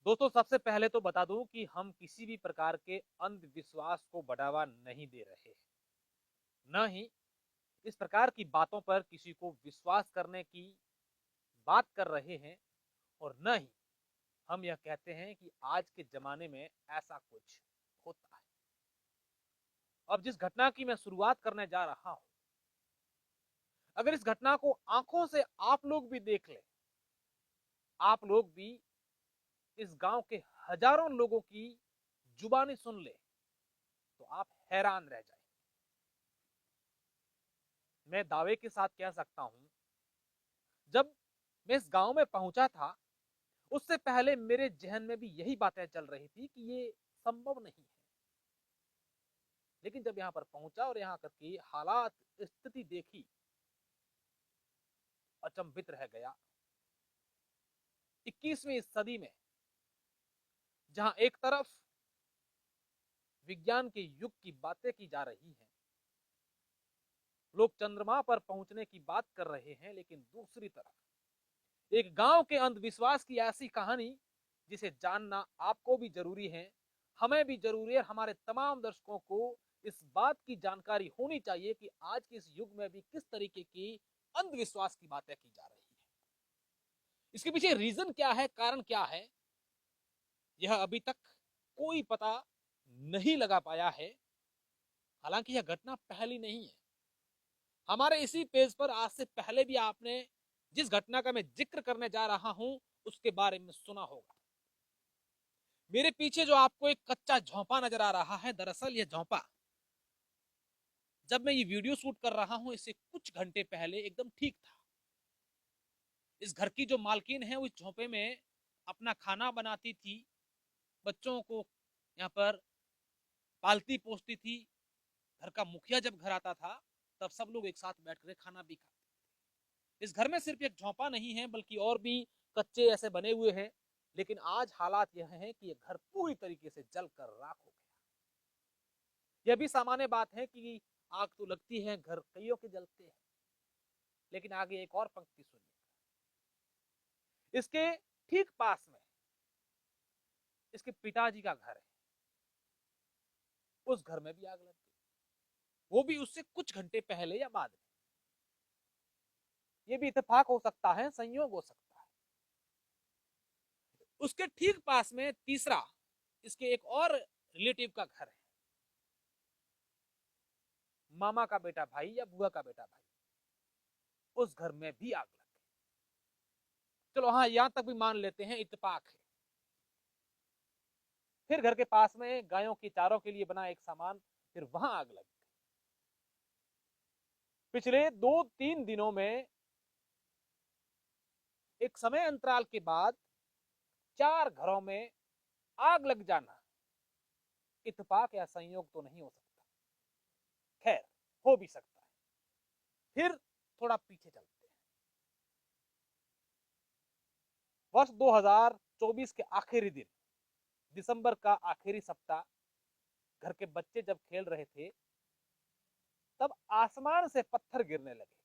दोस्तों, सबसे पहले तो बता दूं कि हम किसी भी प्रकार के अंधविश्वास को बढ़ावा नहीं दे रहे हैं। न ही इस प्रकार की बातों पर किसी को विश्वास करने की बात कर रहे हैं और न ही हम यह कहते हैं कि आज के जमाने में ऐसा कुछ होता है। अब जिस घटना की मैं शुरुआत करने जा रहा हूं, अगर इस घटना को आंखों से आप लोग भी देख लें, आप लोग भी इस गांव के हजारों लोगों की जुबानी सुन ले, तो आप हैरान रह जाए। मैं दावे के साथ कह सकता हूं, जब मैं इस गांव में पहुंचा था, उससे पहले मेरे जहन में भी यही बातें चल रही थी कि ये संभव नहीं है। लेकिन जब यहां पर पहुंचा और यहां की हालात, स्थिति देखी, अचंभित रह गया। 21वीं सदी में जहां एक तरफ विज्ञान के युग की बातें की जा रही हैं, लोग चंद्रमा पर पहुंचने की बात कर रहे हैं, लेकिन दूसरी तरफ एक गांव के अंधविश्वास की ऐसी कहानी जिसे जानना आपको भी जरूरी है, हमें भी जरूरी है, हमारे तमाम दर्शकों को इस बात की जानकारी होनी चाहिए कि आज के इस युग में भी किस तरीके की अंधविश्वास की बातें की जा रही है। इसके पीछे रीजन क्या है, कारण क्या है, यह अभी तक कोई पता नहीं लगा पाया है। हालांकि यह घटना पहली नहीं है। हमारे इसी पेज पर आज से पहले भी आपने जिस घटना का मैं जिक्र करने जा रहा हूं, उसके बारे में सुना होगा। मेरे पीछे जो आपको एक कच्चा झोंपा नजर आ रहा है, दरअसल यह झोंपा, जब मैं ये वीडियो शूट कर रहा हूं, इससे कुछ घंटे पहले एकदम ठीक था। इस घर की जो मालकिन है, उस झोंपे में अपना खाना बनाती थी, बच्चों को यहाँ पर पालती पोसती थी। घर का मुखिया जब घर आता था, तब सब लोग एक साथ बैठकर खाना भी खाते। इस घर में सिर्फ एक झोंपा नहीं है, बल्कि और भी कच्चे ऐसे बने हुए हैं। लेकिन आज हालात यह है कि यह घर पूरी तरीके से जलकर राख हो गया। यह भी सामान्य बात है कि आग तो लगती है, घर कईयों के जलते हैं। लेकिन आगे एक और पंक्ति सुनिए। इसके ठीक पास में इसके पिताजी का घर है। उस घर में भी आग लग गई, वो भी उससे कुछ घंटे पहले या बाद में। ये भी इत्तेफाक हो सकता है, संयोग हो सकता है। उसके ठीक पास में तीसरा इसके एक और रिलेटिव का घर है। मामा का बेटा भाई या बुआ का बेटा भाई, उस घर में भी आग लग गई। चलो हाँ, यहां तक भी मान लेते हैं इत्तेफाक है। फिर घर के पास में गायों की चारों के लिए बना एक सामान, फिर वहां आग लग गई। पिछले 2-3 दिनों में एक समय अंतराल के बाद 4 घरों में आग लग जाना इत्तेफाक या संयोग तो नहीं हो सकता। खैर, हो भी सकता है। फिर थोड़ा पीछे चलते हैं। वर्ष 2024 के आखिरी दिन, दिसंबर का आखिरी सप्ताह, घर के बच्चे जब खेल रहे थे, तब आसमान से पत्थर गिरने लगे।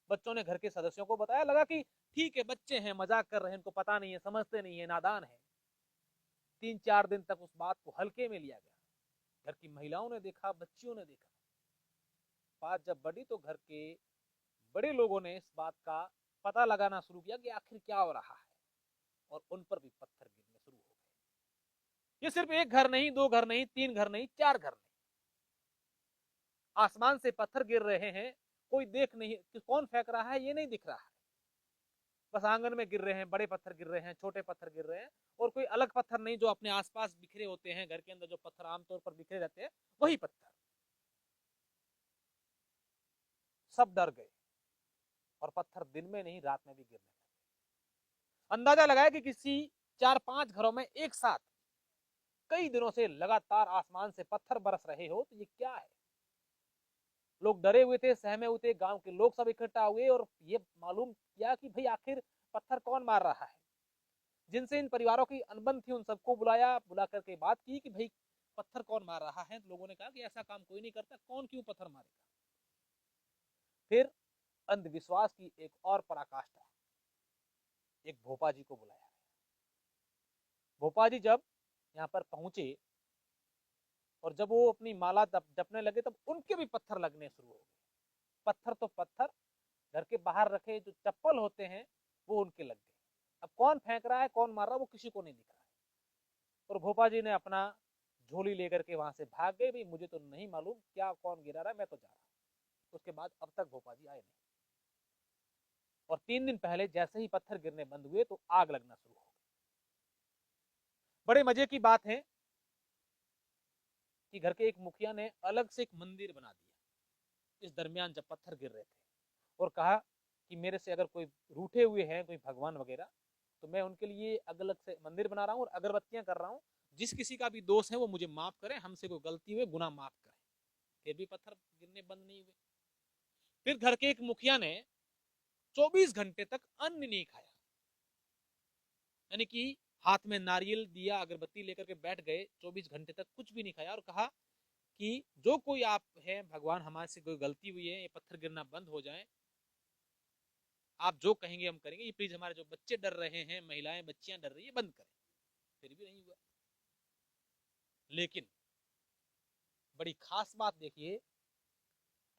बच्चों ने घर के सदस्यों को बताया, लगा कि ठीक है, बच्चे हैं, मजाक कर रहे हैं, इनको पता नहीं है, समझते नहीं है, नादान है। 3-4 दिन तक उस बात को हल्के में लिया गया। घर की महिलाओं ने देखा, बच्चियों ने देखा। बात जब बढ़ी तो घर के बड़े लोगों ने इस बात का पता लगाना शुरू किया कि आखिर क्या हो रहा है, और उन पर भी पत्थर गिरने शुरू हो गए। ये सिर्फ एक घर नहीं, 2 घर नहीं, 3 घर नहीं, 4 घर नहीं। आसमान से पत्थर गिर रहे हैं, कोई देख नहीं कि कौन फेंक रहा है, ये नहीं दिख रहा है। बस आंगन में गिर रहे हैं, बड़े पत्थर गिर रहे हैं, छोटे पत्थर गिर रहे हैं, और कोई अलग पत्थर नहीं जो अपने आसपास बिखरे होते हैं। घर के अंदर जो पत्थर आमतौर पर बिखरे रहते हैं, वही पत्थर। सब डर गए, और पत्थर दिन में नहीं, रात में भी गिरने लगे। अंदाजा लगाया कि किसी 4-5 घरों में एक साथ कई दिनों से लगातार आसमान से पत्थर बरस रहे हो, तो ये क्या है। लोग डरे हुए थे, सहमे हुए थे। गांव के लोग सब इकट्ठा हुए और ये मालूम किया कि भाई आखिर पत्थर कौन मार रहा है। जिनसे इन परिवारों की अनबन थी, उन सबको बुलाया, बुला करके बात की कि भाई पत्थर कौन मार रहा है। लोगों ने कहा कि ऐसा काम कोई नहीं करता, कौन क्यों पत्थर मारेगा। फिर अंधविश्वास की एक और पराकाष्ठा, एक भोपा जी को बुलाया। भोपा जी जब यहाँ पर पहुंचे और जब वो अपनी माला जपने लगे तब उनके भी पत्थर लगने शुरू हो गए। पत्थर तो पत्थर, घर के बाहर रखे जो चप्पल होते हैं वो उनके लग गए। अब कौन फेंक रहा है, कौन मार रहा है, वो किसी को नहीं दिख रहा है। और भोपा जी ने अपना झोली लेकर के वहां से भाग गए। भाई मुझे तो नहीं मालूम क्या कौन गिरा रहा है, मैं तो जा रहा हूं। उसके बाद अब तक भोपा जी आए नहीं। और 3 दिन पहले जैसे ही पत्थर गिरने बंद हुए तो आग लगना शुरू हो गई। बड़े मजे की बात है कि घर के एक मुखिया ने अलग से एक मंदिर बना दिया इस दरमियान जब पत्थर गिर रहे थे, और कहा कि मेरे से अगर कोई रूठे हुए हैं, कोई भगवान वगैरह, तो मैं उनके लिए अलग से मंदिर बना रहा हूँ और अगरबत्तियां कर रहा हूँ। जिस किसी का भी दोष है वो मुझे माफ करें, हमसे कोई गलती हुई गुनाह माफ करें। फिर भी पत्थर गिरने बंद नहीं हुए। फिर घर के एक मुखिया ने 24 घंटे तक अन्न नहीं खाया, यानी कि हाथ में नारियल दिया, अगरबत्ती लेकर के बैठ गए, 24 घंटे तक कुछ भी नहीं खाया, और कहा कि जो कोई आप है भगवान, हमारे से कोई गलती हुई है, ये पत्थर गिरना बंद हो जाए, आप जो कहेंगे हम करेंगे, ये प्लीज हमारे जो बच्चे डर रहे हैं, महिलाएं बच्चियां डर रही है, बंद करें। फिर भी नहीं हुआ। लेकिन बड़ी खास बात देखिए,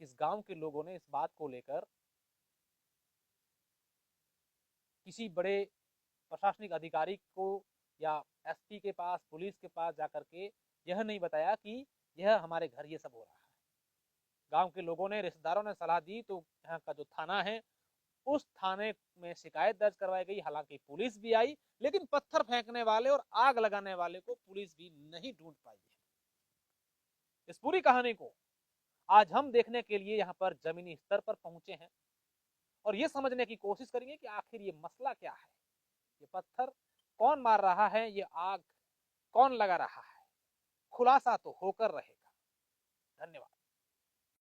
इस गांव के लोगों ने इस बात को लेकर किसी बड़े प्रशासनिक अधिकारी को या एसपी के पास, पुलिस के पास जाकर के यह नहीं बताया कि यह हमारे घर ये सब हो रहा है। गांव के लोगों ने, रिश्तेदारों ने सलाह दी तो यहाँ का जो थाना है उस थाने में शिकायत दर्ज करवाई गई। हालांकि पुलिस भी आई, लेकिन पत्थर फेंकने वाले और आग लगाने वाले को पुलिस भी नहीं ढूंढ पाई है। इस पूरी कहानी को आज हम देखने के लिए यहाँ पर जमीनी स्तर पर पहुंचे हैं और ये समझने की कोशिश करेंगे कि आखिर ये मसला क्या है, ये पत्थर कौन मार रहा है, ये आग कौन लगा रहा है। खुलासा तो होकर रहेगा। धन्यवाद।